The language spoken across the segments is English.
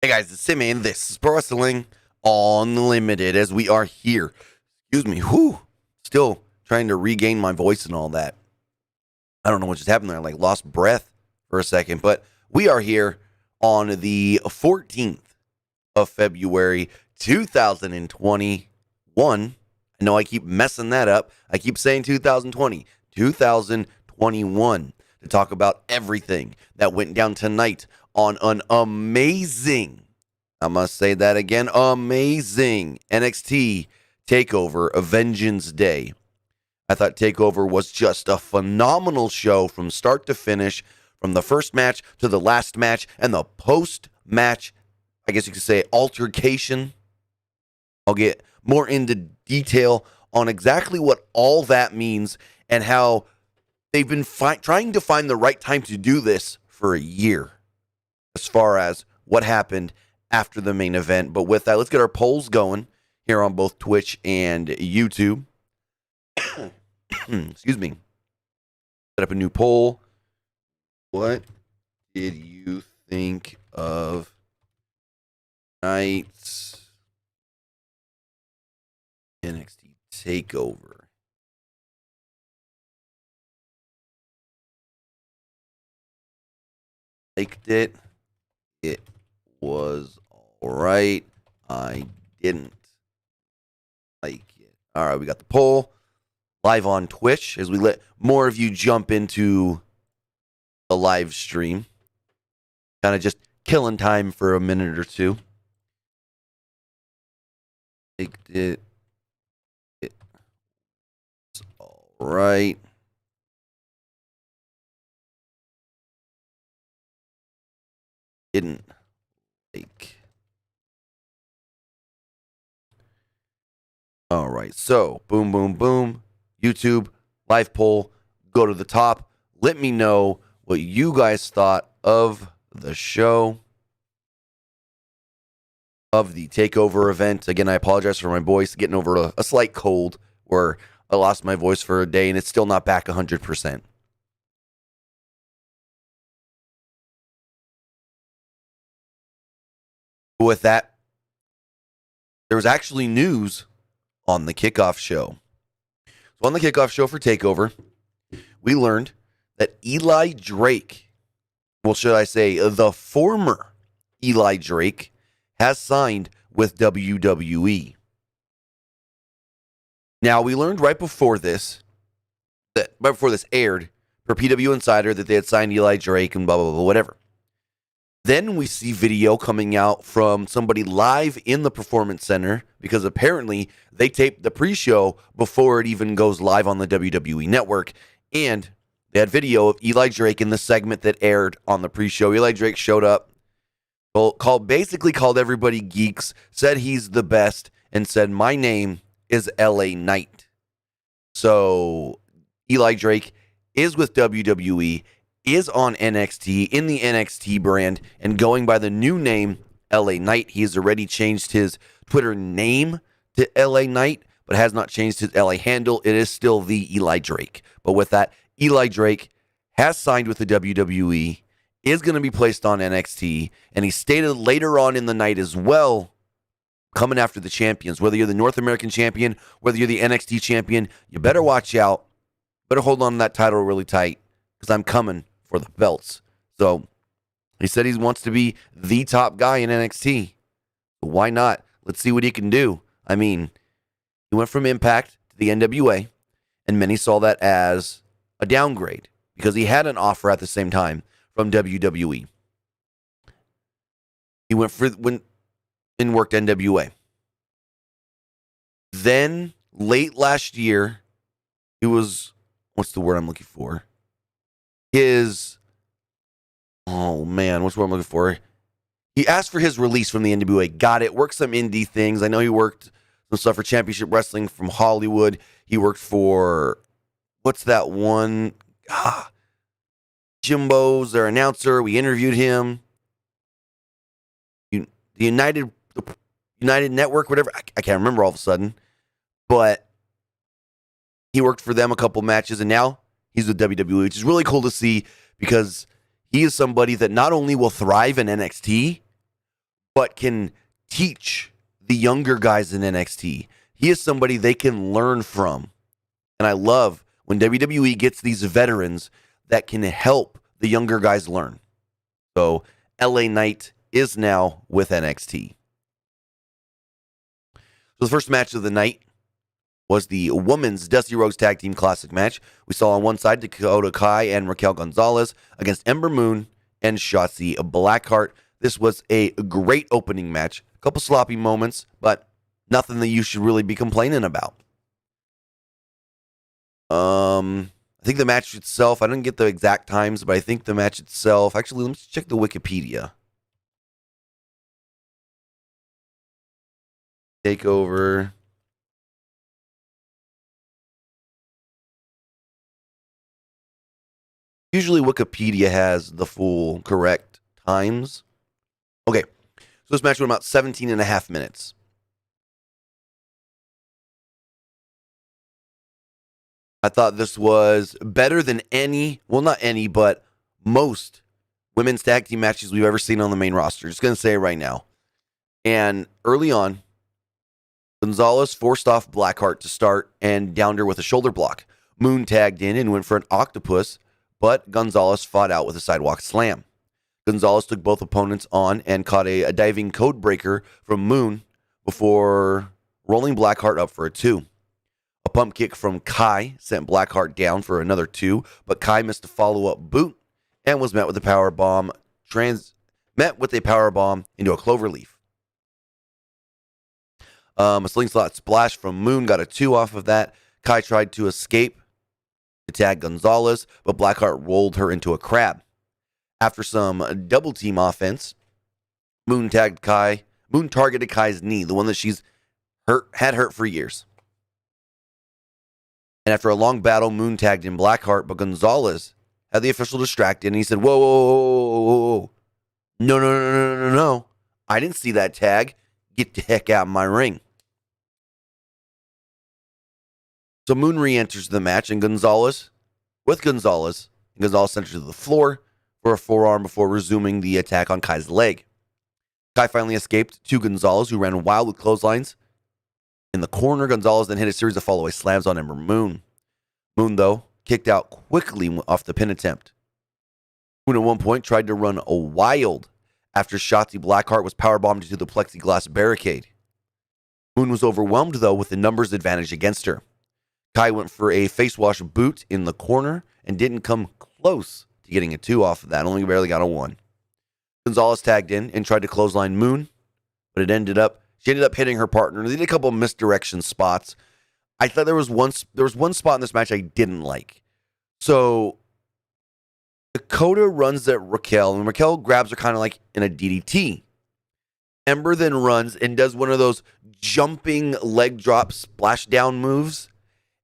Hey guys, it's Simmy, and this is Pro Wrestling Unlimited as we are here. Excuse me, still trying to regain my voice and all that. I don't know what just happened there. I lost breath for a second, but we are here on the 14th of February, 2021. I know I keep messing that up. I keep saying 2020, 2021 to talk about everything that went down tonight on an amazing, I must say that again, amazing NXT Takeover, A Vengeance Day. I thought Takeover was just a phenomenal show from start to finish, from the first match to the last match and the post-match, I guess you could say, altercation. I'll get more into detail on exactly what all that means and how they've been trying to find the right time to do this for a year as far as what happened after the main event. But with that, let's get our polls going here on both Twitch and YouTube. Excuse me. Set up a new poll. What did you think of tonight's NXT Takeover? Liked it. It was all right. I didn't like it. All right, we got the poll live on Twitch as we let more of you jump into the live stream. Kind of just killing time for a minute or two. Liked it. It was all right. Didn't like. All right, so boom, boom, boom. YouTube live poll. Go to the top. Let me know what you guys thought of the show, of the Takeover event. Again, I apologize for my voice getting over a slight cold where I lost my voice for a day and it's still not back 100%. With that, there was actually news on the kickoff show. So on the kickoff show for TakeOver, we learned that Eli Drake, well, should I say the former Eli Drake, has signed with WWE. Now, we learned right before this aired for PW Insider that they had signed Eli Drake and blah, blah, blah, whatever. Then we see video coming out from somebody live in the Performance Center because apparently they taped the pre-show before it even goes live on the WWE Network. And they had video of Eli Drake in the segment that aired on the pre-show. Eli Drake showed up, basically called everybody geeks, said he's the best, and said, "My name is LA Knight." So Eli Drake is with WWE, is on NXT, in the NXT brand, and going by the new name, LA Knight. He has already changed his Twitter name to LA Knight, but has not changed his LA handle. It is still the Eli Drake. But with that, Eli Drake has signed with the WWE, is going to be placed on NXT, and he stated later on in the night as well, coming after the champions, whether you're the North American champion, whether you're the NXT champion, you better watch out. Better hold on to that title really tight, because I'm coming for the belts. So he said he wants to be the top guy in NXT. Why not? Let's see what he can do. I mean, he went from Impact to the NWA, and many saw that as a downgrade because he had an offer at the same time from WWE. He went and worked NWA. Then late last year, he was, what's the word I'm looking for? What's the word I'm looking for? He asked for his release from the NWA. Got it. Worked some indie things. I know he worked some stuff for Championship Wrestling from Hollywood. He worked for, what's that one? Jimbo's their announcer. We interviewed him. The United Network, whatever. I can't remember all of a sudden. But he worked for them a couple matches, and now he's with WWE, which is really cool to see because he is somebody that not only will thrive in NXT, but can teach the younger guys in NXT. He is somebody they can learn from. And I love when WWE gets these veterans that can help the younger guys learn. So LA Knight is now with NXT. So the first match of the night was the Women's Dusty Rhodes Tag Team Classic match. We saw on one side Dakota Kai and Raquel Gonzalez against Ember Moon and Shotzi Blackheart. This was a great opening match. A couple sloppy moments, but nothing that you should really be complaining about. I think the match itself, I didn't get the exact times, but I think the match itself, actually, let's check the Wikipedia. Takeover. Usually Wikipedia has the full correct times. Okay, so this match went about 17 and a half minutes. I thought this was better than any, well, not any, but most women's tag team matches we've ever seen on the main roster. Just going to say it right now. And early on, Gonzalez forced off Blackheart to start and downed her with a shoulder block. Moon tagged in and went for an octopus, but Gonzalez fought out with a sidewalk slam. Gonzalez took both opponents on and caught a diving code breaker from Moon before rolling Blackheart up for a 2. A pump kick from Kai sent Blackheart down for another 2, but Kai missed a follow-up boot and was met with a power bomb into a cloverleaf. A slingshot splash from Moon got a 2 off of that. Kai tried to escape to tag Gonzalez, but Blackheart rolled her into a crab. After some double team offense, Moon targeted Kai's knee, the one that she's had hurt for years. And after a long battle, Moon tagged in Blackheart, but Gonzalez had the official distracted, and he said, whoa, whoa, whoa, whoa. No. I didn't see that tag. Get the heck out of my ring. So Moon re-enters the match, and Gonzalez enters to the floor for a forearm before resuming the attack on Kai's leg. Kai finally escaped to Gonzalez, who ran wild with clotheslines. In the corner, Gonzalez then hit a series of follow-away slams on Ember Moon. Moon, though, kicked out quickly off the pin attempt. Moon at one point tried to run a wild after Shotzi Blackheart was powerbombed into the plexiglass barricade. Moon was overwhelmed, though, with the numbers advantage against her. Kai went for a face wash boot in the corner and didn't come close to getting a 2 off of that, only barely got a 1. Gonzalez tagged in and tried to clothesline Moon, but she ended up hitting her partner. They did a couple of misdirection spots. I thought there was one spot in this match I didn't like. So Dakota runs at Raquel, and Raquel grabs her kind of like in a DDT. Ember then runs and does one of those jumping leg drop splashdown moves.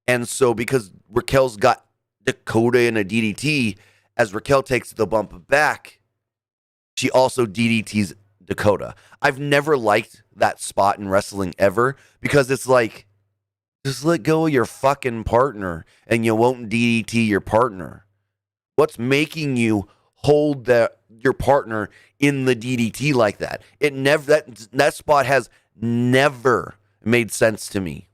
And so because Raquel's got Dakota in a DDT, as Raquel takes the bump back, she also DDTs Dakota. I've never liked that spot in wrestling ever because it's like, just let go of your fucking partner and you won't DDT your partner. What's making you hold your partner in the DDT like that? That spot has never made sense to me.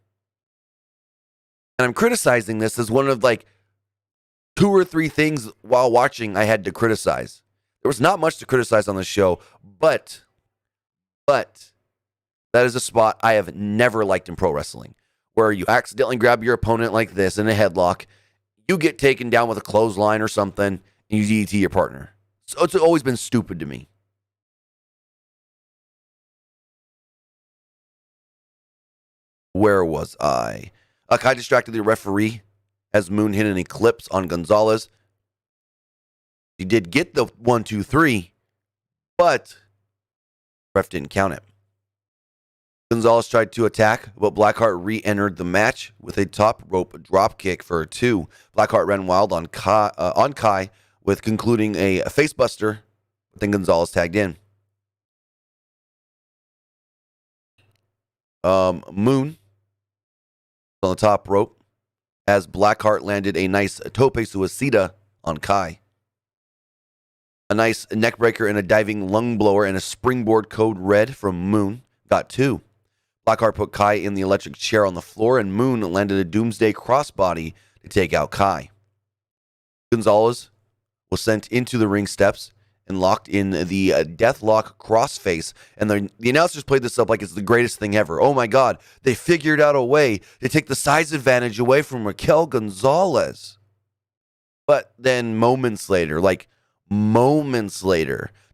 And I'm criticizing this as one of like 2 or 3 things while watching I had to criticize. There was not much to criticize on the show, but that is a spot I have never liked in pro wrestling, where you accidentally grab your opponent like this in a headlock, you get taken down with a clothesline or something, and you DDT your partner. So it's always been stupid to me. Where was I? Kai distracted the referee as Moon hit an eclipse on Gonzalez. He did get the 1, 2, 3, but ref didn't count it. Gonzalez tried to attack, but Blackheart re-entered the match with a top rope drop kick for a 2. Blackheart ran wild on Kai with concluding a facebuster, but then Gonzalez tagged in. Moon on the top rope as Blackheart landed a nice tope suicida on Kai. A nice neck breaker and a diving lung blower and a springboard code red from Moon got 2. Blackheart put Kai in the electric chair on the floor, and Moon landed a Doomsday crossbody to take out Kai. Gonzalez was sent into the ring steps and locked in the Deathlock crossface, and the announcers played this up like it's the greatest thing ever. Oh my God, they figured out a way to take the size advantage away from Raquel Gonzalez. But then moments later,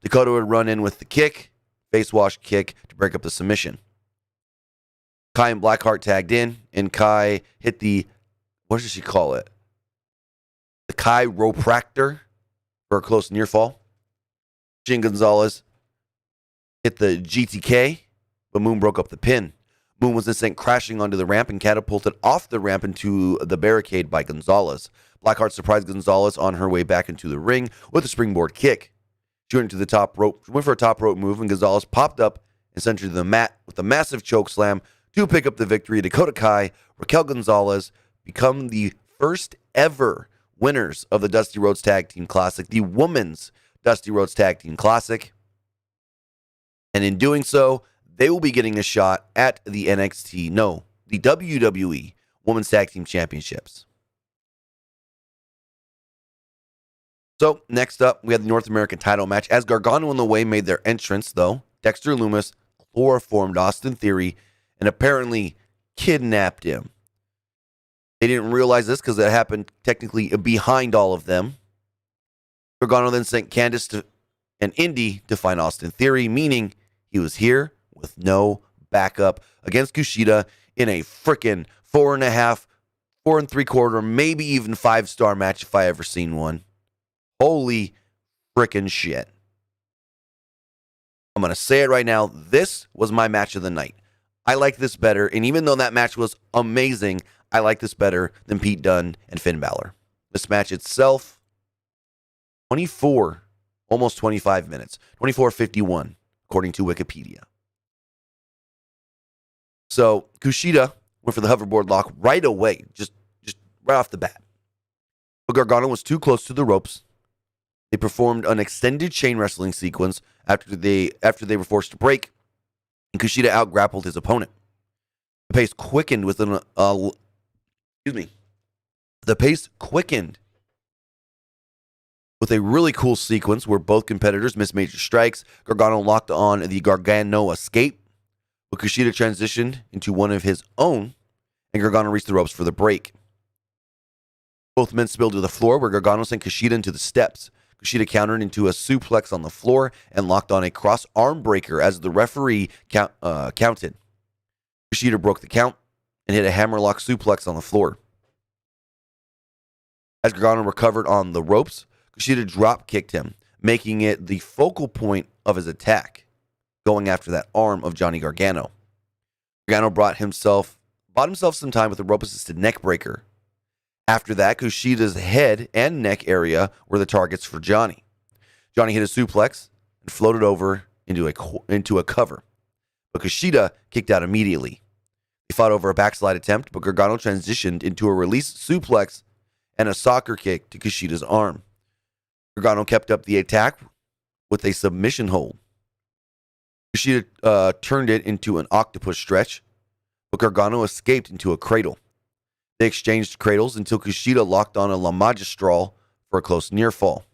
Dakota would run in with the kick, face wash kick to break up the submission. Kai and Blackheart tagged in, and Kai hit the, what does she call it? The chiropractor for a close near fall. Jin Gonzalez hit the GTK, but Moon broke up the pin. Moon was then sent crashing onto the ramp and catapulted off the ramp into the barricade by Gonzalez. Blackheart surprised Gonzalez on her way back into the ring with a springboard kick. She went to the top rope, went for a top rope move, and Gonzalez popped up and sent her to the mat with a massive choke slam to pick up the victory. Dakota Kai, Raquel Gonzalez become the first ever winners of the Dusty Rhodes Tag Team Classic, the Women's Dusty Rhodes Tag Team Classic. And in doing so, they will be getting a shot at the the WWE Women's Tag Team Championships. So, next up, we have the North American title match. As Gargano and The Way made their entrance, though, Dexter Lumis chloroformed Austin Theory and apparently kidnapped him. They didn't realize this because it happened technically behind all of them. Gargano then sent Candice and Indy to find Austin Theory, meaning he was here with no backup against Kushida in a frickin' 4.5, 4 3/4, maybe even 5-star match if I ever seen one. Holy frickin' shit. I'm going to say it right now. This was my match of the night. I like this better, and even though that match was amazing, I like this better than Pete Dunne and Finn Balor. This match itself, 24, almost 25 minutes. 24:51, according to Wikipedia. So, Kushida went for the hoverboard lock right away, just right off the bat. But Gargano was too close to the ropes. They performed an extended chain wrestling sequence after they were forced to break, and Kushida out-grappled his opponent. The pace quickened with a really cool sequence where both competitors missed major strikes. Gargano locked on the Gargano escape, but Kushida transitioned into one of his own, and Gargano reached the ropes for the break. Both men spilled to the floor, where Gargano sent Kushida into the steps. Kushida countered into a suplex on the floor and locked on a cross arm breaker as the referee counted. Kushida broke the count and hit a hammerlock suplex on the floor. As Gargano recovered on the ropes, Kushida drop kicked him, making it the focal point of his attack, going after that arm of Johnny Gargano. Gargano bought himself some time with a rope-assisted neck breaker. After that, Kushida's head and neck area were the targets for Johnny. Johnny hit a suplex and floated over into a cover, but Kushida kicked out immediately. They fought over a backslide attempt, but Gargano transitioned into a release suplex and a soccer kick to Kushida's arm. Gargano kept up the attack with a submission hold. Kushida turned it into an octopus stretch, but Gargano escaped into a cradle. They exchanged cradles until Kushida locked on a La Magistral for a close near fall.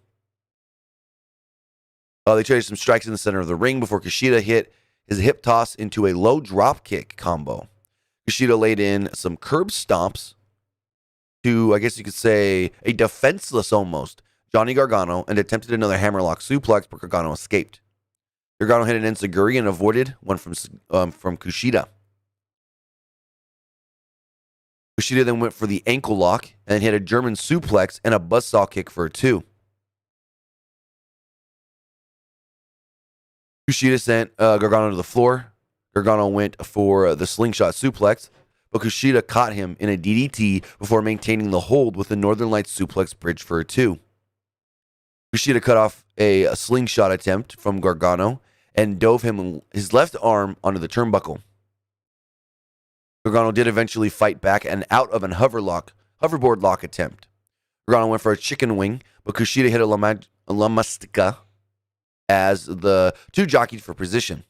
They traded some strikes in the center of the ring before Kushida hit his hip toss into a low drop kick combo. Kushida laid in some curb stomps to, I guess you could say, a defenseless almost Johnny Gargano and attempted another hammerlock suplex, but Gargano escaped. Gargano hit an enziguri and avoided one from Kushida. Kushida then went for the ankle lock and hit a German suplex and a buzzsaw kick for a 2. Kushida sent Gargano to the floor. Gargano went for the slingshot suplex, but Kushida caught him in a DDT before maintaining the hold with the Northern Lights suplex bridge for a 2. Kushida cut off a slingshot attempt from Gargano and dove his left arm onto the turnbuckle. Gargano did eventually fight back and out of an hoverboard lock attempt. Gargano went for a chicken wing, but Kushida hit a La Mastica as the two jockeyed for position.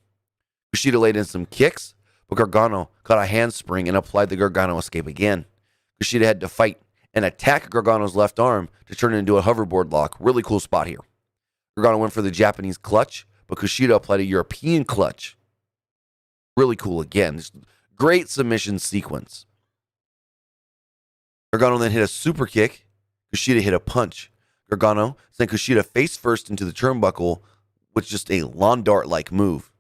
Kushida laid in some kicks, but Gargano caught a handspring and applied the Gargano escape again. Kushida had to fight and attack Gargano's left arm to turn it into a hoverboard lock. Really cool spot here. Gargano went for the Japanese clutch, but Kushida applied a European clutch. Really cool again. Great submission sequence. Gargano then hit a super kick. Kushida hit a punch. Gargano sent Kushida face first into the turnbuckle with just a lawn dart-like move.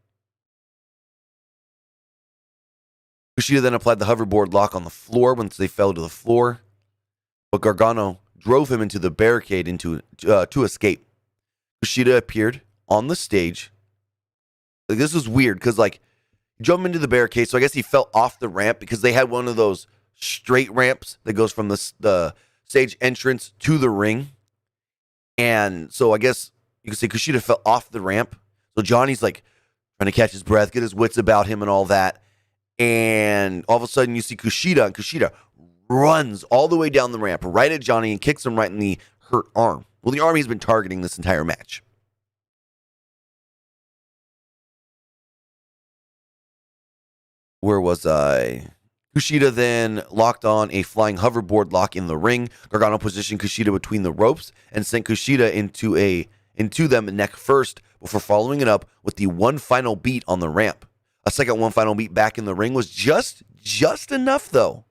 Kushida then applied the hoverboard lock on the floor once they fell to the floor, but Gargano drove him into the barricade to escape. Kushida appeared on the stage. This was weird because he jumped into the barricade, so I guess he fell off the ramp because they had one of those straight ramps that goes from the stage entrance to the ring. And so I guess you could say Kushida fell off the ramp. So Johnny's trying to catch his breath, get his wits about him and all that. And all of a sudden you see Kushida, and Kushida runs all the way down the ramp right at Johnny and kicks him right in the hurt arm. Well, the arm he's been targeting this entire match. Where was I? Kushida then locked on a flying hoverboard lock in the ring. Gargano positioned Kushida between the ropes and sent Kushida into them neck first before following it up with the one final beat on the ramp. A second one final beat back in the ring was just enough, though,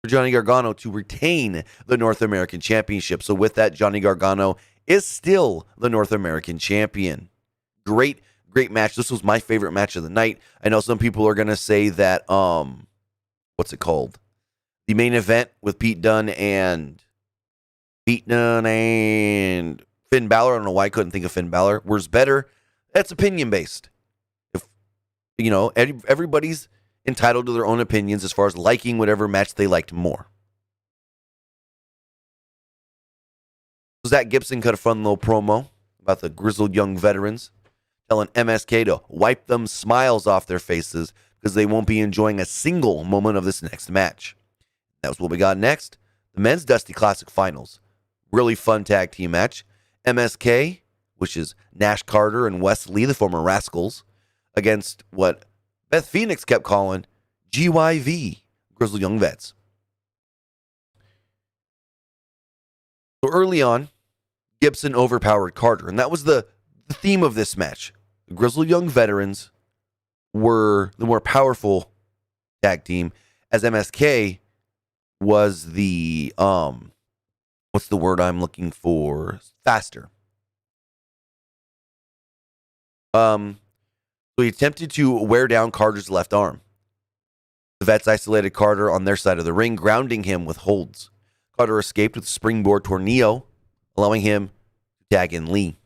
for Johnny Gargano to retain the North American Championship. So with that, Johnny Gargano is still the North American Champion. Great match. This was my favorite match of the night. I know some people are going to say that, what's it called? The main event with Pete Dunne and Finn Balor. I don't know why I couldn't think of Finn Balor. Was better. That's opinion-based. Everybody's entitled to their own opinions as far as liking whatever match they liked more. So Zach Gibson cut a fun little promo about the grizzled young veterans, telling MSK to wipe them smiles off their faces because they won't be enjoying a single moment of this next match. That was what we got next. The Men's Dusty Classic Finals. Really fun tag team match. MSK, which is Nash Carter and Wes Lee, the former Rascals, against what Beth Phoenix kept calling GYV, Grizzled Young Vets. So early on, Gibson overpowered Carter, and that was the theme of this match. The Grizzled Young Veterans were the more powerful tag team, as MSK was the, what's the word I'm looking for? Faster. So he attempted to wear down Carter's left arm. The Vets isolated Carter on their side of the ring, grounding him with holds. Carter escaped with a springboard tornado, allowing him to tag in Lee.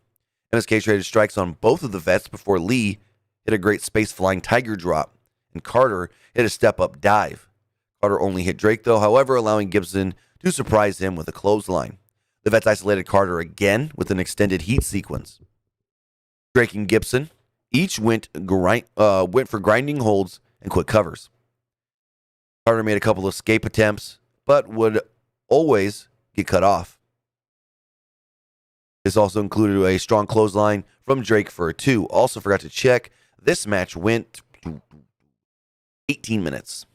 MSK traded strikes on both of the Vets before Lee hit a great space-flying tiger drop, and Carter hit a step-up dive. Carter only hit Drake, though, however, allowing Gibson to surprise him with a clothesline. The Vets isolated Carter again with an extended heat sequence. Drake and Gibson each went for grinding holds and quick covers. Carter made a couple of escape attempts, but would always get cut off. This also included a strong clothesline from Drake for a 2. Also forgot to check, this match went 18 minutes.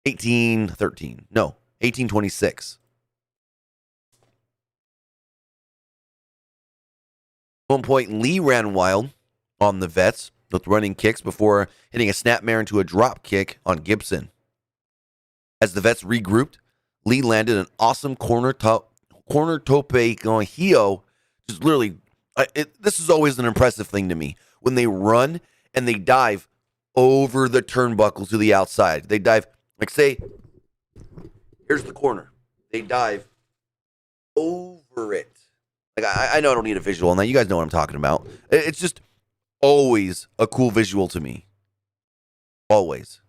18:26. At one point, Lee ran wild on the Vets with running kicks before hitting a snapmare into a drop kick on Gibson. As the Vets regrouped, Lee landed an awesome corner tope going Hio. Just literally, this is always an impressive thing to me. When they run and they dive over the turnbuckle to the outside. They dive, say, here's the corner. They dive over it. I know I don't need a visual on that. You guys know what I'm talking about. It's just always a cool visual to me. Always.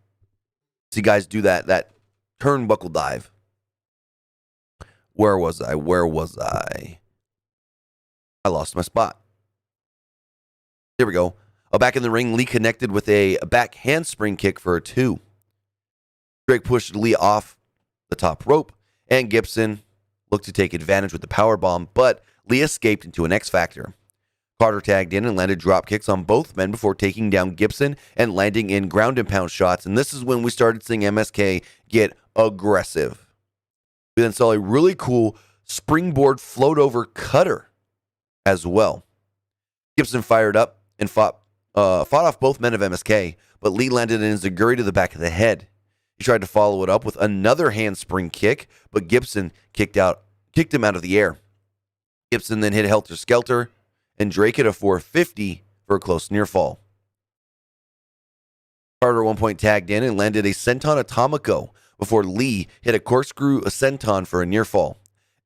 See guys do that turnbuckle dive. Where was I? I lost my spot. Here we go. Back in the ring, Lee connected with a back handspring kick for a 2. Drake pushed Lee off the top rope, and Gibson looked to take advantage with the powerbomb, but Lee escaped into an X Factor. Carter tagged in and landed drop kicks on both men before taking down Gibson and landing in ground and pound shots. And this is when we started seeing MSK get aggressive. We then saw a really cool springboard float over cutter as well. Gibson fired up and fought off both men of MSK, but Lee landed in a Zaguri to the back of the head. He tried to follow it up with another handspring kick, but Gibson kicked him out of the air. Gibson then hit Helter Skelter, and Drake hit a 450 for a close near fall. Carter at one point tagged in and landed a Senton Atomico before Lee hit a corkscrew senton for a near fall.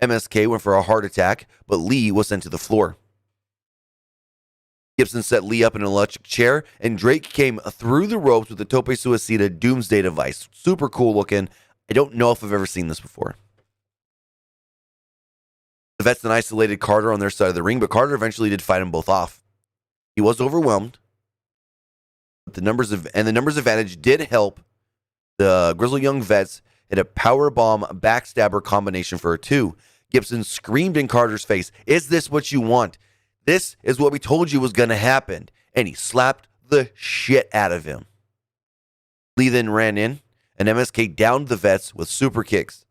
MSK went for a heart attack, but Lee was sent to the floor. Gibson set Lee up in an electric chair, and Drake came through the ropes with the Tope Suicida Doomsday device. Super cool looking. I don't know if I've ever seen this before. The vets then isolated Carter on their side of the ring, but Carter eventually did fight them both off. He was overwhelmed, but the numbers advantage did help the Grizzled Young Vets hit a powerbomb backstabber combination for a 2. Gibson screamed in Carter's face, "Is this what you want? This is what we told you was going to happen." And he slapped the shit out of him. Lee then ran in, and MSK downed the vets with super kicks.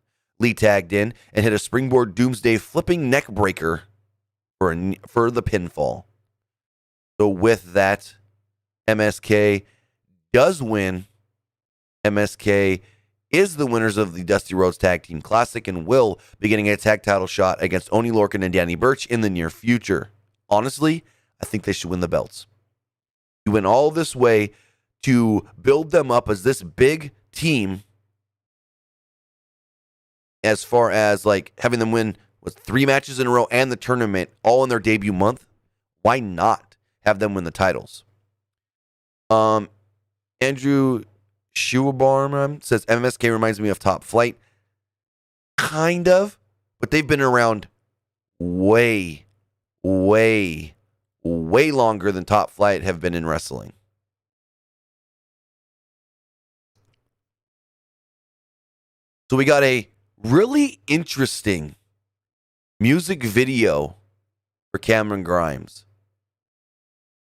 Lee tagged in and hit a springboard Doomsday flipping neck breaker for the pinfall. So with that, MSK does win. MSK is the winners of the Dusty Rhodes Tag Team Classic and will be getting a tag title shot against Oney Lorcan and Danny Burch in the near future. Honestly, I think they should win the belts. You went all this way to build them up as this big team, as far as like having them win with 3 matches in a row and the tournament all in their debut month. Why not have them win the titles? Andrew Schubarman says MSK reminds me of Top Flight. Kind of, but they've been around way longer than Top Flight have been in wrestling. So we got a really interesting music video for Cameron Grimes.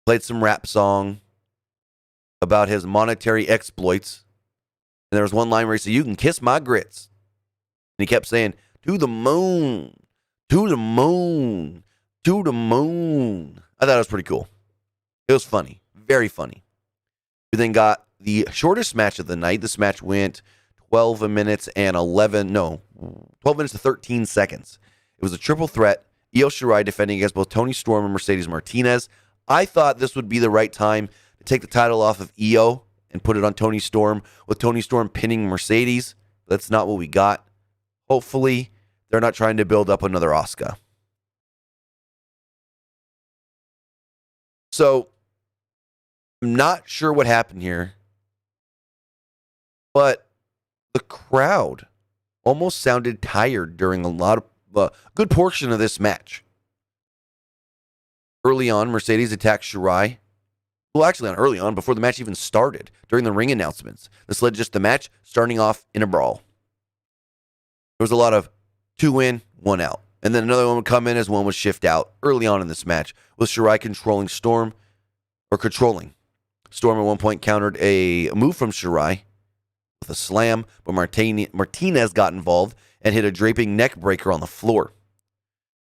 Played some rap song about his monetary exploits. And there was one line where he said, "You can kiss my grits." And he kept saying, "To the moon, to the moon, to the moon." I thought it was pretty cool. It was funny. Very funny. We then got the shortest match of the night. This match went 12 minutes to 13 seconds. It was a triple threat. Io Shirai defending against both Toni Storm and Mercedes Martinez. I thought this would be the right time to take the title off of Io and put it on Toni Storm, with Toni Storm pinning Mercedes. That's not what we got. Hopefully, they're not trying to build up another Asuka. So, I'm not sure what happened here, but the crowd almost sounded tired during a good portion of this match. Early on, Mercedes attacked Shirai. Well, actually, not early on, before the match even started, during the ring announcements. This led just the match starting off in a brawl. There was a lot of 2 in, 1 out. And then another one would come in as one would shift out early on in this match, with Shirai controlling Storm. Storm at one point countered a move from Shirai with a slam, but Martinez got involved and hit a draping neck breaker on the floor.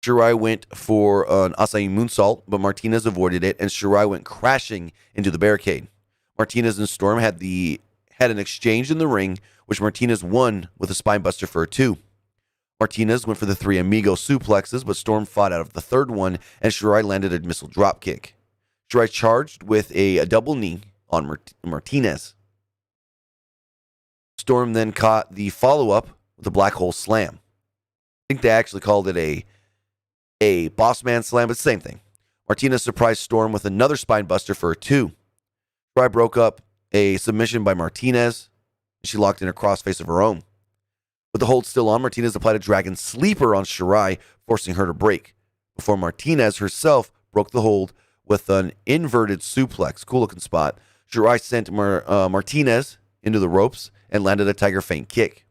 Shirai went for an Asai moonsault, but Martinez avoided it, and Shirai went crashing into the barricade. Martinez and Storm had an exchange in the ring, which Martinez won with a spinebuster for a 2. Martinez went for the 3 amigo suplexes, but Storm fought out of the third one, and Shirai landed a missile dropkick. Shirai charged with a double knee on Martinez. Storm then caught the follow-up with a black hole slam. I think they actually called it a boss man slam, but same thing. Martinez surprised Storm with another spine buster for a 2. Shirai broke up a submission by Martinez. She locked in a crossface of her own. With the hold still on, Martinez applied a dragon sleeper on Shirai, forcing her to break, before Martinez herself broke the hold with an inverted suplex. Cool looking spot. Shirai sent Martinez into the ropes and landed a tiger feint kick.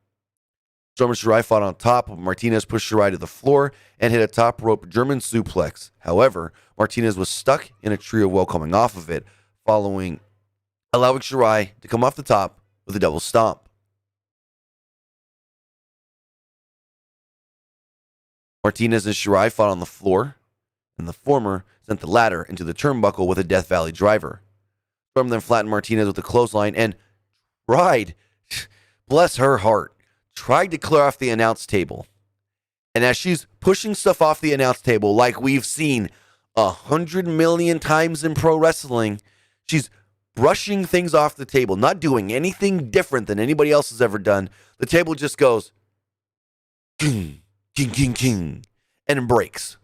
Storm and Shirai fought on top, but Martinez pushed Shirai to the floor and hit a top rope German suplex. However, Martinez was stuck in a tree of woe coming off of it, allowing Shirai to come off the top with a double stomp. Martinez and Shirai fought on the floor, and the former sent the latter into the turnbuckle with a Death Valley driver. Storm then flattened Martinez with a clothesline and tried, bless her heart, tried to clear off the announce table. And as she's pushing stuff off the announce table, like we've seen 100 million times in pro wrestling, she's brushing things off the table, not doing anything different than anybody else has ever done. The table just goes, king, king, king, king, and it breaks.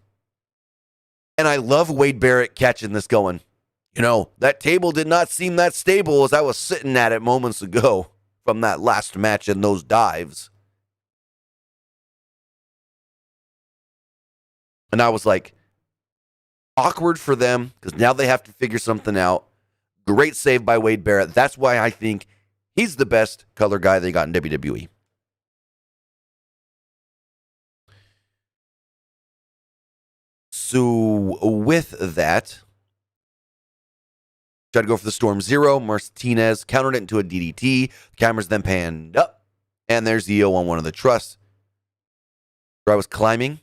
And I love Wade Barrett catching this going, that table did not seem that stable as I was sitting at it moments ago from that last match and those dives. And I was like, awkward for them because now they have to figure something out. Great save by Wade Barrett. That's why I think he's the best color guy they got in WWE. So with that, tried to go for the Storm Zero. Martinez countered it into a DDT. The camera's then panned up, and there's Io on one of the truss. Shirai was climbing.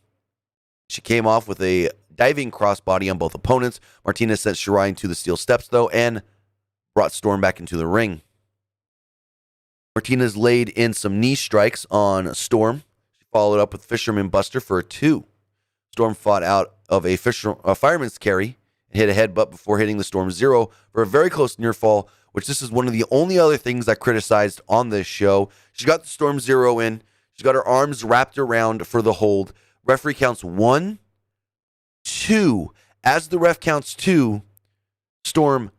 She came off with a diving crossbody on both opponents. Martinez sent Shirai into the steel steps, though, and brought Storm back into the ring. Martinez laid in some knee strikes on Storm. She followed up with Fisherman Buster for a 2. Storm fought out of a fireman's carry and hit a headbutt before hitting the Storm Zero for a very close near fall, which this is one of the only other things I criticized on this show. She got the Storm Zero in. She's got her arms wrapped around for the hold. Referee counts 1, 2. As the ref counts 2, Storm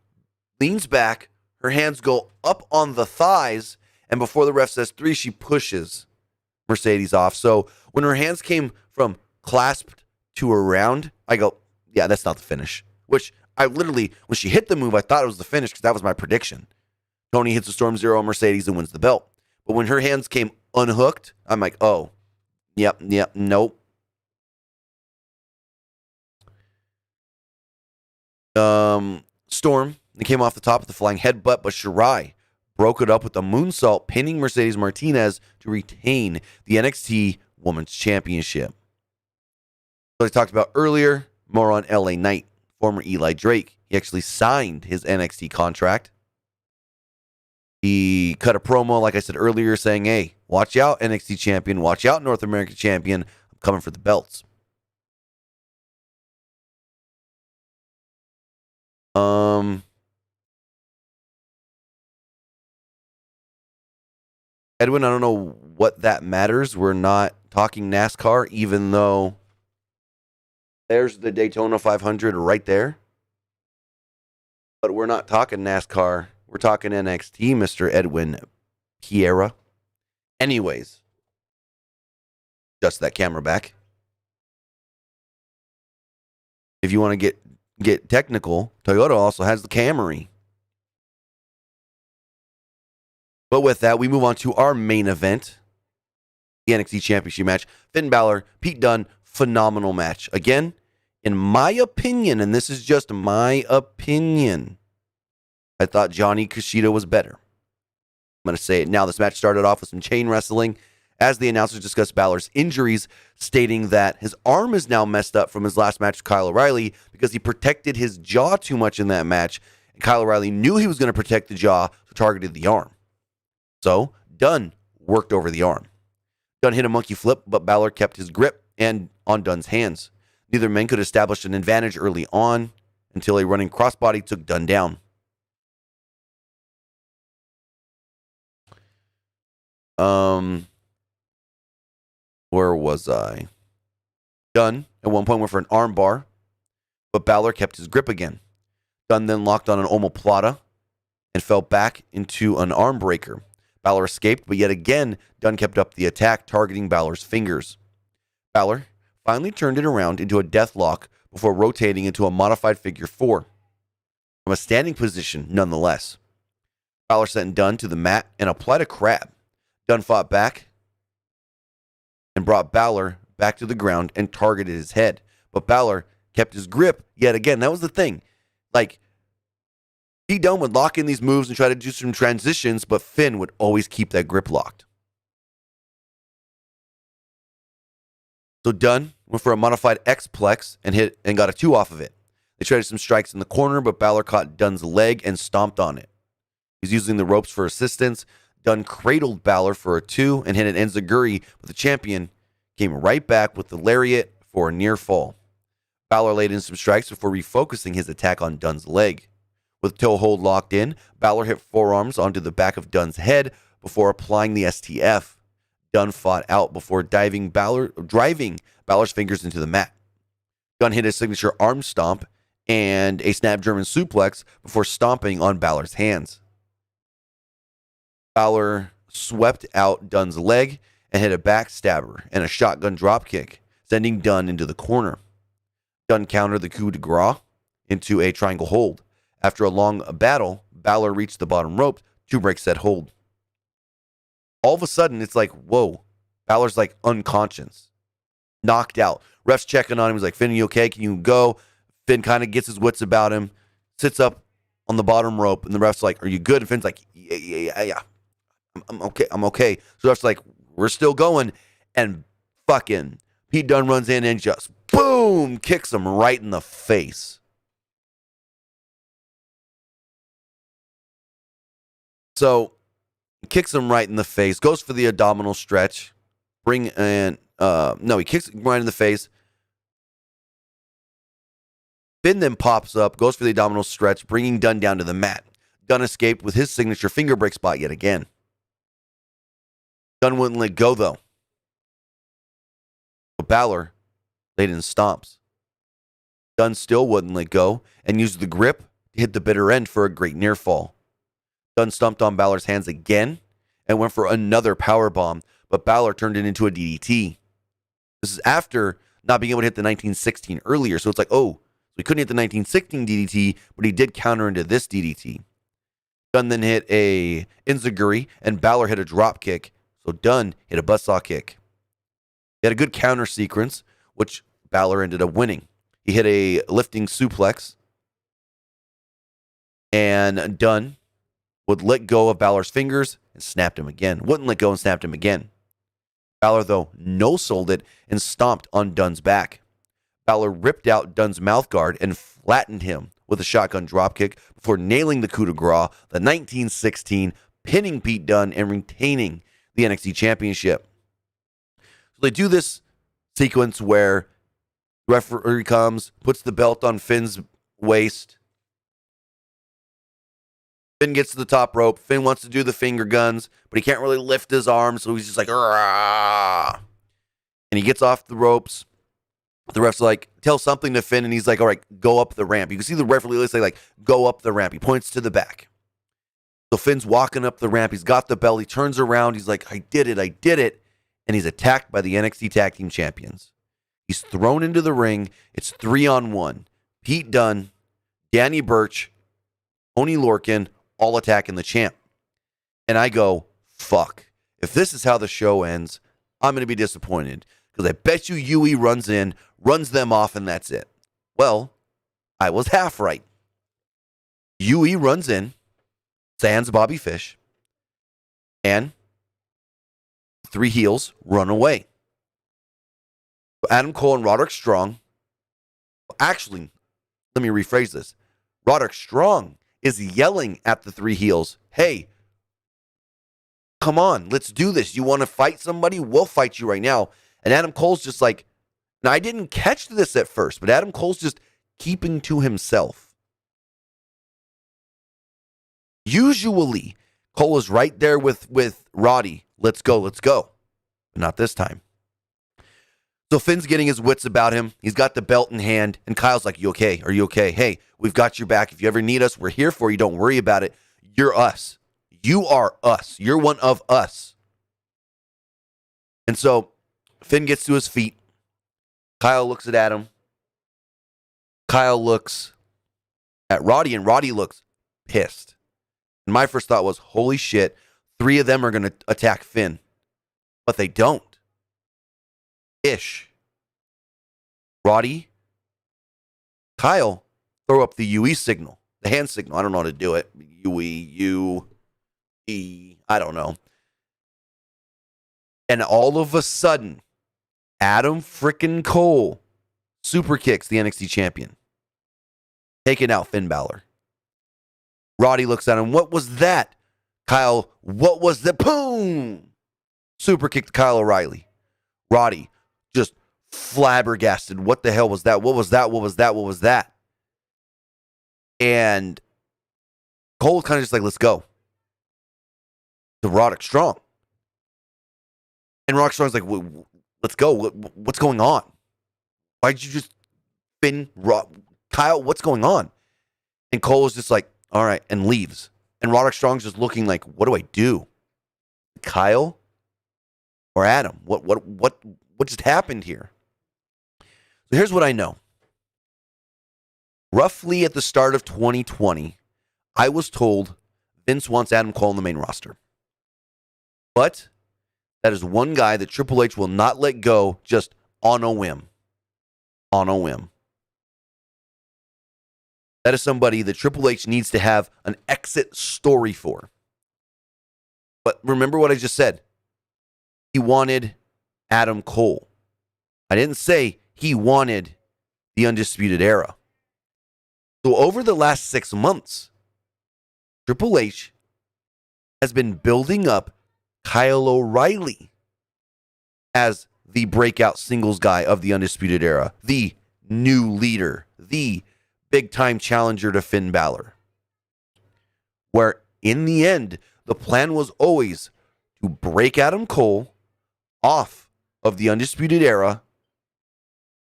leans back. Her hands go up on the thighs. And before the ref says 3, she pushes Mercedes off. So when her hands came from clasped to around, I go, yeah, that's not the finish. Which I literally, when she hit the move, I thought it was the finish because that was my prediction. Tony hits the Storm Zero on Mercedes and wins the belt. But when her hands came unhooked, I'm like, oh, yep, nope. Storm, they came off the top with the flying headbutt, but Shirai broke it up with a moonsault, pinning Mercedes Martinez to retain the NXT Women's Championship. So I talked about earlier, more on LA Knight, former Eli Drake. He actually signed his NXT contract. He cut a promo, like I said earlier, saying, hey, watch out, NXT champion, watch out, North American champion, I'm coming for the belts. Edwin, I don't know what that matters. We're not talking NASCAR, even though there's the Daytona 500 right there. But we're not talking NASCAR. We're talking NXT, Mr. Edwin Piera. Anyways, adjust that camera back. If you want to get technical, Toyota also has the Camry. But with that, we move on to our main event, the NXT Championship match. Finn Balor, Pete Dunne, phenomenal match. Again, in my opinion, and this is just my opinion, I thought Johnny Kushida was better. I'm going to say it now. This match started off with some chain wrestling as the announcers discussed Balor's injuries, stating that his arm is now messed up from his last match with Kyle O'Reilly because he protected his jaw too much in that match, and Kyle O'Reilly knew he was going to protect the jaw, so targeted the arm. So, Dunne worked over the arm. Dunne hit a monkey flip, but Balor kept his grip and on Dunne's hands. Neither men could establish an advantage early on until a running crossbody took Dunne down. Where was I? Dunne at one point went for an arm bar, but Balor kept his grip again. Dunne then locked on an omoplata and fell back into an arm breaker. Balor escaped, but yet again, Dunne kept up the attack, targeting Balor's fingers. Balor finally turned it around into a death lock before rotating into a modified figure 4. From a standing position, nonetheless. Balor sent Dunne to the mat and applied a crab. Dunne fought back, and brought Balor back to the ground and targeted his head. But Balor kept his grip yet again. That was the thing. Like, Pete Dunne would lock in these moves and try to do some transitions, but Finn would always keep that grip locked. So Dunne went for a modified X-Plex and got a 2 off of it. They tried some strikes in the corner, but Balor caught Dunne's leg and stomped on it. He's using the ropes for assistance. Dunne cradled Balor for a 2 and hit an enziguri, but the champion came right back with the lariat for a near fall. Balor laid in some strikes before refocusing his attack on Dunne's leg. With toe hold locked in, Balor hit forearms onto the back of Dunne's head before applying the STF. Dunne fought out before driving Balor's fingers into the mat. Dunne hit his signature arm stomp and a snap German suplex before stomping on Balor's hands. Balor swept out Dunne's leg and hit a backstabber and a shotgun dropkick, sending Dunne into the corner. Dunne countered the coup de grace into a triangle hold. After a long battle, Balor reached the bottom rope to break said hold. All of a sudden, it's like, whoa, Balor's like unconscious, knocked out. Ref's checking on him. He's like, Finn, you okay? Can you go? Finn kind of gets his wits about him, sits up on the bottom rope, and the ref's like, are you good? And Finn's like, yeah. I'm okay. So the ref's like, we're still going. And fucking Pete Dunne runs in and just, boom, kicks him right in the face. So he kicks him right in the face, goes for the abdominal stretch, he kicks him right in the face. Finn then pops up, goes for the abdominal stretch, bringing Dunne down to the mat. Dunne escaped with his signature finger break spot yet again. Dunne wouldn't let go, though. But Balor laid in stomps. Dunne still wouldn't let go and used the grip to hit the bitter end for a great near fall. Dunne stomped on Balor's hands again and went for another powerbomb, but Balor turned it into a DDT. This is after not being able to hit the 1916 earlier, so it's like, oh, we couldn't hit the 1916 DDT, but he did counter into this DDT. Dunne then hit a enziguri, and Balor hit a drop kick, so Dunne hit a buzzsaw kick. He had a good counter sequence, which Balor ended up winning. He hit a lifting suplex, and Dunne would let go of Balor's fingers and snapped him again. Wouldn't let go and snapped him again. Balor, though, no-sold it and stomped on Dunne's back. Balor ripped out Dunne's mouthguard and flattened him with a shotgun dropkick before nailing the coup de grace, the 1916, pinning Pete Dunne and retaining the NXT Championship. So they do this sequence where the referee comes, puts the belt on Finn's waist. Finn gets to the top rope. Finn wants to do the finger guns, but he can't really lift his arms, so he's just like, "Argh!" And he gets off the ropes. The ref's like, tell something to Finn, and he's like, all right, go up the ramp. You can see the referee say, like, go up the ramp. He points to the back. So Finn's walking up the ramp. He's got the belt. He turns around. He's like, I did it. And he's attacked by the NXT Tag Team Champions. He's thrown into the ring. It's 3-on-1. Pete Dunne, Danny Burch, Tony Lorcan, all attacking the champ. And I go, fuck. If this is how the show ends, I'm going to be disappointed. Because I bet you Yui runs in, runs them off, and that's it. Well, I was half right. Yui runs in, sans Bobby Fish, and 3 heels run away. Adam Cole and Roderick Strong, actually, let me rephrase this. Roderick Strong is yelling at the 3 heels, hey, come on, let's do this. You want to fight somebody? We'll fight you right now. And Adam Cole's just like, now I didn't catch this at first, but Adam Cole's just keeping to himself. Usually, Cole is right there with Roddy. Let's go. But not this time. So Finn's getting his wits about him. He's got the belt in hand. And Kyle's like, you okay? Are you okay? Hey, we've got your back. If you ever need us, we're here for you. Don't worry about it. You're us. You are us. You're one of us. And so Finn gets to his feet. Kyle looks at Adam. Kyle looks at Roddy, and Roddy looks pissed. And my first thought was, holy shit, 3 of them are going to attack Finn. But they don't. Ish. Roddy, Kyle, throw up the UE signal, the hand signal. I don't know how to do it. I don't know. And all of a sudden, Adam frickin' Cole super kicks the NXT champion, taking out Finn Balor. Roddy looks at him. What was that? Kyle, what was the boom? Super kicked Kyle O'Reilly. Roddy just flabbergasted. What the hell was that? What was that? What was that? What was that? And Cole was kind of just like, let's go. To Roderick Strong. And Roderick Strong's like, let's go. What's going on? Why'd you just spin Kyle? What's going on? And Cole was just like, all right, and leaves. And Roderick Strong's just looking like, what do I do? Kyle or Adam? What just happened here? So here's what I know. Roughly at the start of 2020, I was told Vince wants Adam Cole on the main roster. But that is one guy that Triple H will not let go just on a whim. On a whim. That is somebody that Triple H needs to have an exit story for. But remember what I just said. He wanted Adam Cole. I didn't say he wanted the Undisputed Era. So over the last 6 months, Triple H has been building up Kyle O'Reilly as the breakout singles guy of the Undisputed Era, the new leader, the big-time challenger to Finn Balor. Where, in the end, the plan was always to break Adam Cole off of the Undisputed Era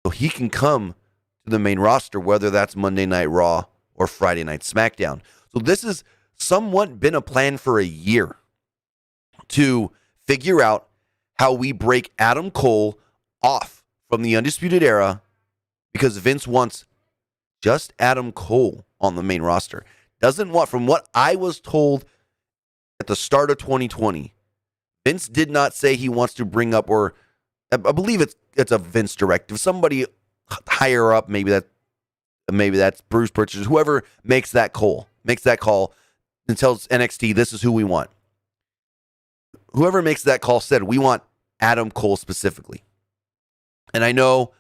so he can come to the main roster, whether that's Monday Night Raw or Friday Night SmackDown. So this has somewhat been a plan for a year to figure out how we break Adam Cole off from the Undisputed Era because Vince wants just Adam Cole on the main roster. Doesn't want, from what I was told at the start of 2020, Vince did not say he wants to bring up, or I believe it's a Vince directive. Somebody higher up, maybe that's Bruce Pritchard, whoever makes that call and tells NXT this is who we want. Whoever makes that call said we want Adam Cole specifically. And I know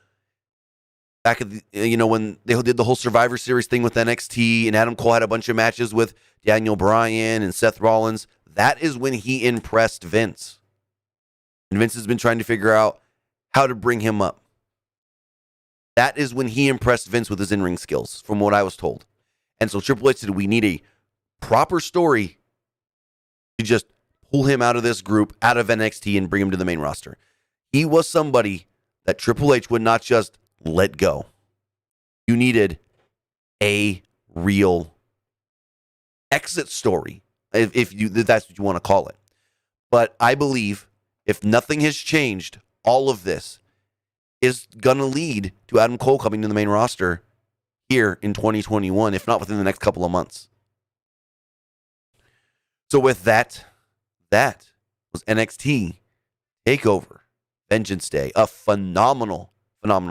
back at when they did the whole Survivor Series thing with NXT and Adam Cole had a bunch of matches with Daniel Bryan and Seth Rollins, that is when he impressed Vince. And Vince has been trying to figure out how to bring him up. That is when he impressed Vince with his in-ring skills, from what I was told. And so Triple H said, we need a proper story to just pull him out of this group, out of NXT, and bring him to the main roster. He was somebody that Triple H would not just let go. You needed a real exit story, if that's what you want to call it. But I believe if nothing has changed, all of this is going to lead to Adam Cole coming to the main roster here in 2021, if not within the next couple of months. So with that was NXT Takeover Vengeance Day, a phenomenal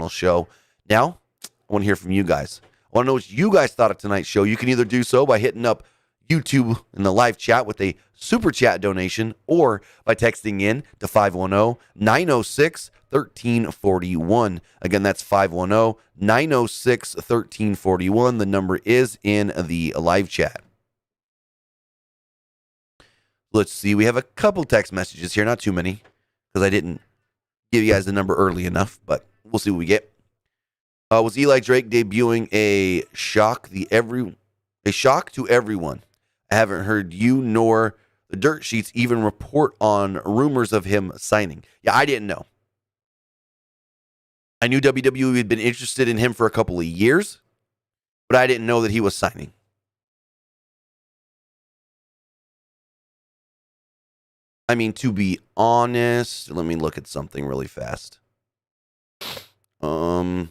show. Now, I want to hear from you guys. I want to know what you guys thought of tonight's show. You can either do so by hitting up YouTube in the live chat with a super chat donation or by texting in to 510-906-1341. Again, that's 510-906-1341. The number is in the live chat. Let's see. We have a couple text messages here, not too many, because I didn't give you guys the number early enough, but we'll see what we get. Was Eli Drake debuting a shock to everyone? I haven't heard you nor the dirt sheets even report on rumors of him signing. Yeah, I didn't know. I knew WWE had been interested in him for a couple of years, but I didn't know that he was signing. I mean, to be honest, let me look at something really fast. Come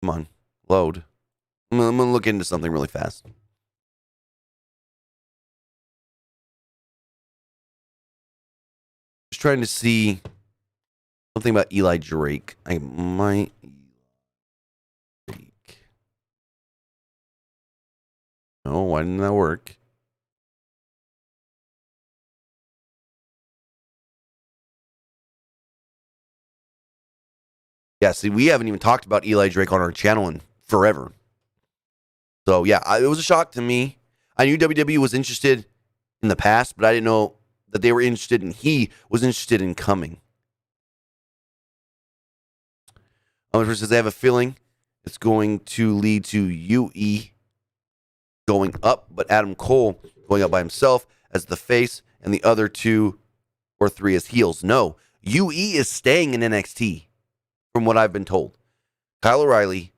on, load. I'm going to look into something really fast. just trying to see something about Eli Drake. I might. Oh, why didn't that work? Yeah, see, we haven't even talked about Eli Drake on our channel in forever. So, yeah, it was a shock to me. I knew WWE was interested in the past, but I didn't know that they were interested and he was interested in coming. Person says they have a feeling it's going to lead to UE going up, but Adam Cole going up by himself as the face and the other 2 or 3 as heels. No, UE is staying in NXT, from what I've been told. Kyle O'Reilly,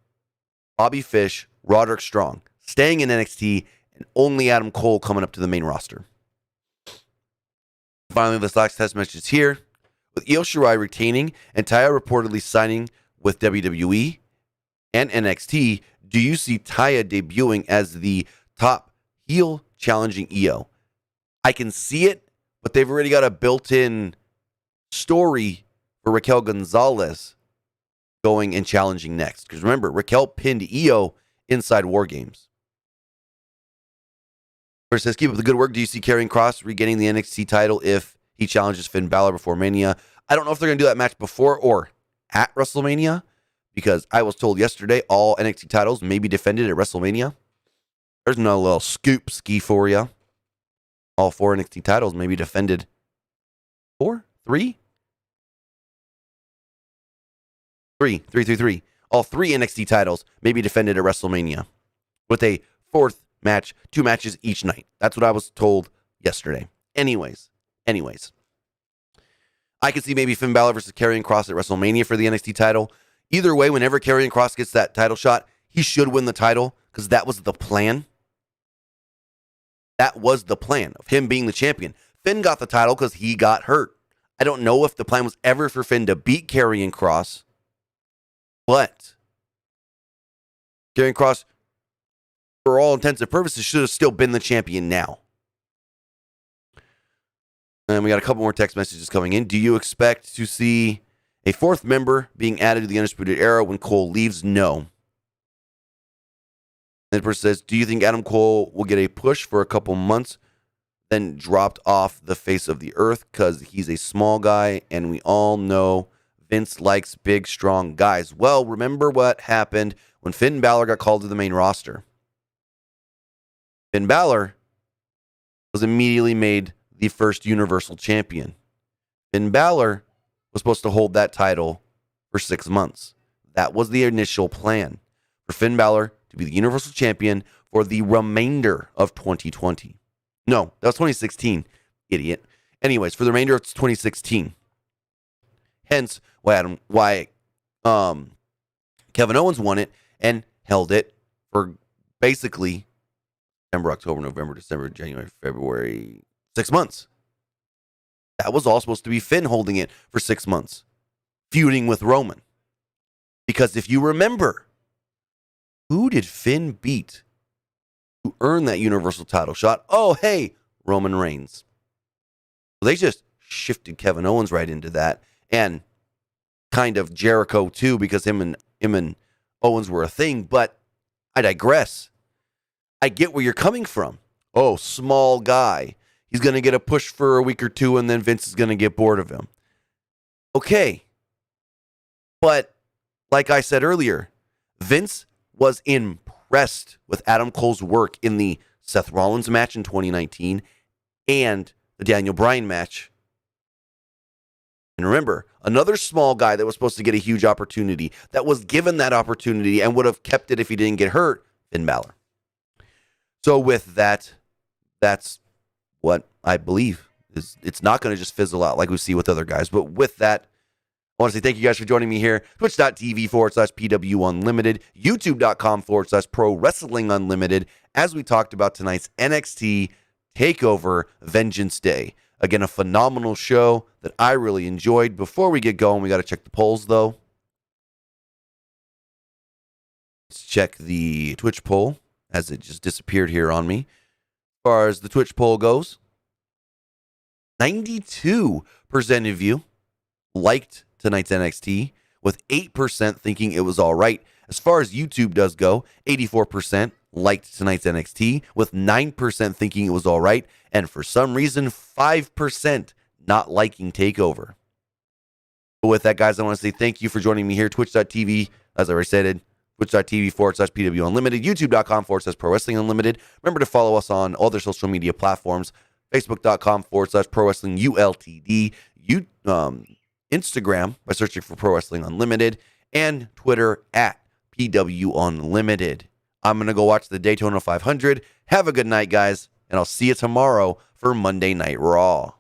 Bobby Fish, Roderick Strong staying in NXT, and only Adam Cole coming up to the main roster. Finally, this last test match is here, with Io Shirai retaining and Taya reportedly signing with WWE and NXT. Do you see Taya debuting as the top heel challenging Io? I can see it, but they've already got a built-in story for Raquel Gonzalez going and challenging next. Because remember, Raquel pinned Io inside War Games. First says, keep up the good work. Do you see Karrion Kross regaining the NXT title if he challenges Finn Balor before Mania? I don't know if they're going to do that match before or at WrestleMania, because I was told yesterday all NXT titles may be defended at WrestleMania. There's another little scoop ski for you. All 4 NXT titles may be defended. 4? 3? 3. All 3 NXT titles may be defended at WrestleMania with a 4th match, 2 matches each night. That's what I was told yesterday. Anyways. I could see maybe Finn Balor versus Karrion Kross at WrestleMania for the NXT title. Either way, whenever Karrion Kross gets that title shot, he should win the title because that was the plan. That was the plan of him being the champion. Finn got the title because he got hurt. I don't know if the plan was ever for Finn to beat Karrion Kross, but Karrion Kross, for all intents and purposes, should have still been the champion now. And we got a couple more text messages coming in. Do you expect to see a 4th member being added to the Undisputed Era when Cole leaves? No. And the person says, do you think Adam Cole will get a push for a couple months, then dropped off the face of the earth because he's a small guy, and we all know Vince likes big, strong guys? Well, remember what happened when Finn Balor got called to the main roster. Finn Balor was immediately made the first Universal Champion. Finn Balor was supposed to hold that title for 6 months. That was the initial plan, for Finn Balor to be the Universal Champion for the remainder of 2020. No, that was 2016, idiot. Anyways, for the remainder of 2016. Hence why Kevin Owens won it and held it for basically September, October, November, December, January, February, 6 months. That was all supposed to be Finn holding it for 6 months, feuding with Roman. Because if you remember, who did Finn beat to earn that Universal title shot? Oh, hey, Roman Reigns. So they just shifted Kevin Owens right into that, and kind of Jericho too, because him and Owens were a thing. But I digress. I get where you're coming from. Oh, small guy. He's going to get a push for a week or 2, and then Vince is going to get bored of him. Okay. But like I said earlier, Vince was impressed with Adam Cole's work in the Seth Rollins match in 2019 and the Daniel Bryan match. And remember, another small guy that was supposed to get a huge opportunity, that was given that opportunity and would have kept it if he didn't get hurt, Finn Balor. So with that, that's what I believe is it's not going to just fizzle out like we see with other guys. But with that, I want to say thank you guys for joining me here. Twitch.tv/PW Unlimited, YouTube.com/Pro Wrestling Unlimited, as we talked about tonight's NXT Takeover Vengeance Day. Again, a phenomenal show that I really enjoyed. Before we get going, we got to check the polls, though. Let's check the Twitch poll, as it just disappeared here on me. As far as the Twitch poll goes, 92% of you liked tonight's NXT, with 8% thinking it was all right. As far as YouTube does go, 84% liked tonight's NXT, with 9% thinking it was all right, and for some reason, 5% not liking TakeOver. But with that, guys, I want to say thank you for joining me here. Twitch.tv, as I already said, twitch.tv/PWU Unlimited, youtube.com/Pro Wrestling Unlimited. Remember to follow us on all their social media platforms, facebook.com/Pro Wrestling ULTD, Instagram by searching for Pro Wrestling Unlimited, and Twitter at PW Unlimited. I'm going to go watch the Daytona 500. Have a good night, guys, and I'll see you tomorrow for Monday Night Raw.